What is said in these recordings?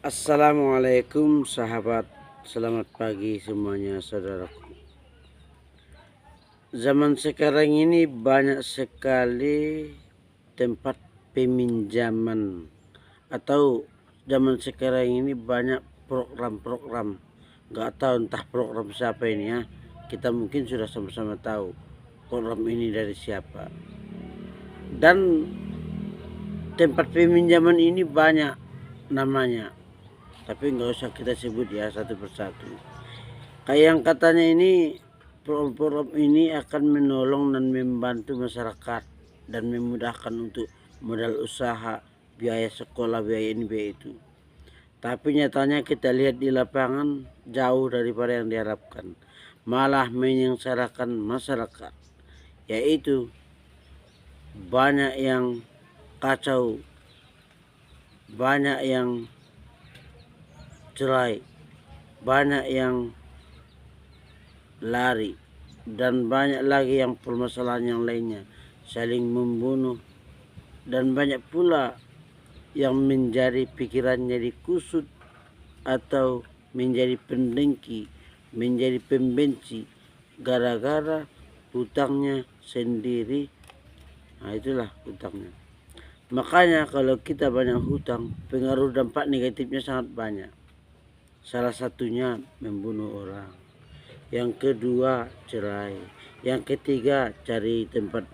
Assalamualaikum sahabat, selamat pagi semuanya saudaraku. Zaman sekarang ini banyak sekali tempat peminjaman, atau zaman sekarang ini banyak program-program. Gak tahu entah program siapa ini ya. Kita mungkin sudah sama-sama tahu program ini dari siapa. Dan tempat peminjaman ini banyak namanya, tapi nggak usah kita sebut ya satu persatu. Kayak yang katanya ini, program ini akan menolong dan membantu masyarakat dan memudahkan untuk modal usaha, biaya sekolah, biaya ini, biaya itu. Tapi nyatanya kita lihat di lapangan jauh daripada yang diharapkan, malah menyengsarakan masyarakat, yaitu banyak yang kacau, banyak yang cerai, banyak yang lari, dan banyak lagi yang permasalahan yang lainnya, saling membunuh, dan banyak pula yang menjadi pikirannya dikusut atau menjadi pendengki, menjadi pembenci gara-gara hutangnya sendiri. Nah, itulah hutangnya. Makanya kalau kita banyak hutang, pengaruh dampak negatifnya sangat banyak. Salah satunya membunuh orang, yang kedua cerai, yang ketiga cari tempat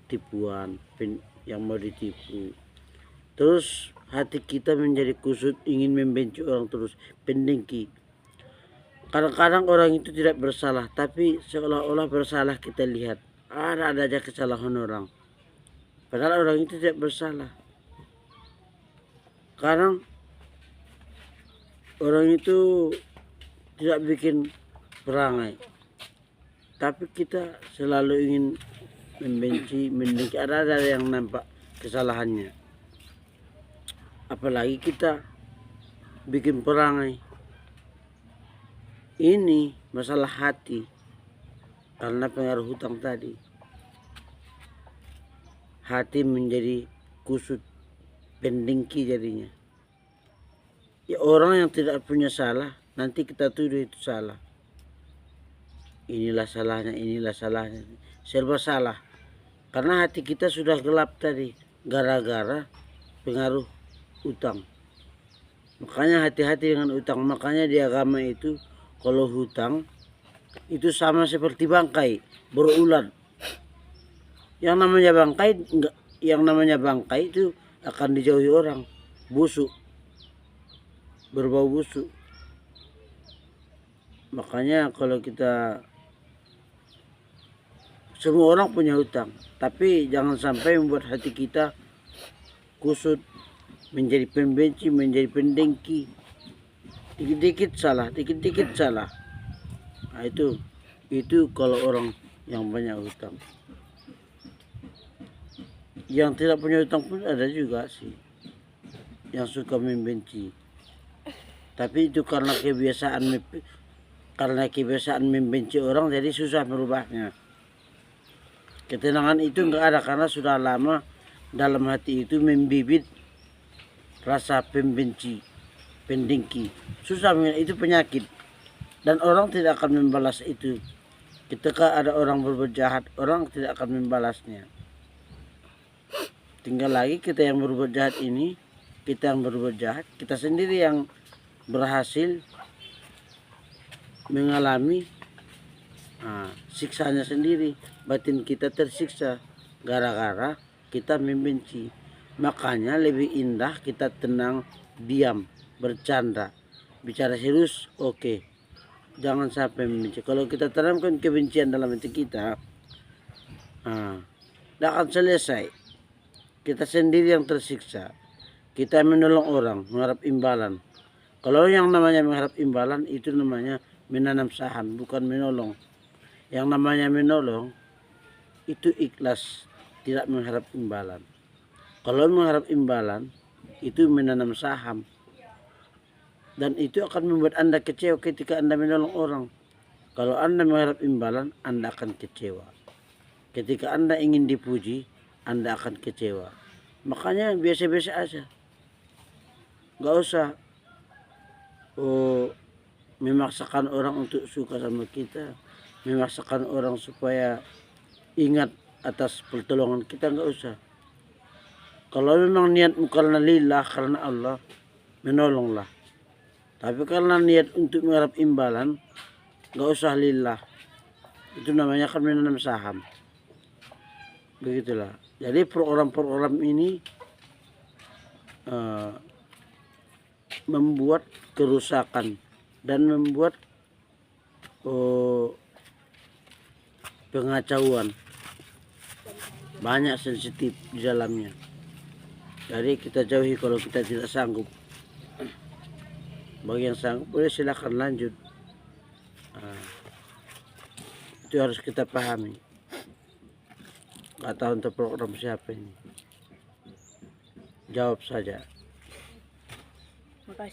tipuan yang mau ditipu. Terus hati kita menjadi kusut, ingin membenci orang terus, pendengki. Kadang-kadang orang itu tidak bersalah, tapi seolah-olah bersalah. Kita lihat ada aja kesalahan orang, padahal orang itu tidak bersalah. Kadang orang itu tidak bikin perangai, tapi kita selalu ingin membenci, mendengki. Ada yang nampak kesalahannya, apalagi kita bikin perangai. Ini masalah hati karena pengaruh hutang tadi. Hati menjadi kusut, pendengki jadinya. Ya, orang yang tidak punya salah nanti kita tuduh itu salah. Inilah salahnya, serba salah. Karena hati kita sudah gelap tadi gara-gara pengaruh utang. Makanya hati-hati dengan utang. Makanya di agama itu kalau hutang itu sama seperti bangkai, berulat. Yang namanya bangkai itu akan dijauhi orang, busuk, berbau busuk. Makanya kalau kita, semua orang punya hutang, tapi jangan sampai membuat hati kita kusut, menjadi pembenci, menjadi pendengki. Dikit-dikit salah. Nah, itu kalau orang yang banyak hutang. Yang tidak punya hutang pun ada juga sih yang suka membenci, tapi itu karena kebiasaan membenci orang, jadi susah merubahnya. Ketenangan itu enggak ada karena sudah lama dalam hati itu membibit rasa pembenci, pendengki. Susah, itu penyakit, dan orang tidak akan membalas itu. Ketika ada orang berbuat jahat, orang tidak akan membalasnya. Tinggal lagi kita yang berbuat jahat ini, kita sendiri yang berhasil mengalami siksanya sendiri. Batin kita tersiksa gara-gara kita membenci. Makanya lebih indah kita tenang, diam, bercanda, bicara serius, oke. Jangan sampai membenci. Kalau kita tanamkan kebencian dalam hati kita, tidak akan selesai. Kita sendiri yang tersiksa. Kita menolong orang, mengharap imbalan. Kalau yang namanya mengharap imbalan, itu namanya menanam saham, bukan menolong. Yang namanya menolong itu ikhlas, tidak mengharap imbalan. Kalau mengharap imbalan, itu menanam saham, dan itu akan membuat Anda kecewa ketika Anda menolong orang. Kalau Anda mengharap imbalan, Anda akan kecewa. Ketika Anda ingin dipuji, Anda akan kecewa. Makanya biasa-biasa aja. nggak usah memaksakan orang untuk suka sama kita, memaksakan orang supaya ingat atas pertolongan kita, nggak usah. Kalau memang niatmu karena lillah, karena Allah, menolonglah. Tapi karena niat untuk mengharap imbalan, nggak usah lillah. Itu namanya kan menanam saham. Begitulah. Jadi program-program ini membuat kerusakan dan membuat pengacauan. Banyak sensitif di dalamnya. Jadi kita jauhi kalau kita tidak sanggup. Bagi yang sanggup boleh silakan lanjut. Itu harus kita pahami. Gak tahu untuk program siapa ini. Jawab saja. Makasih.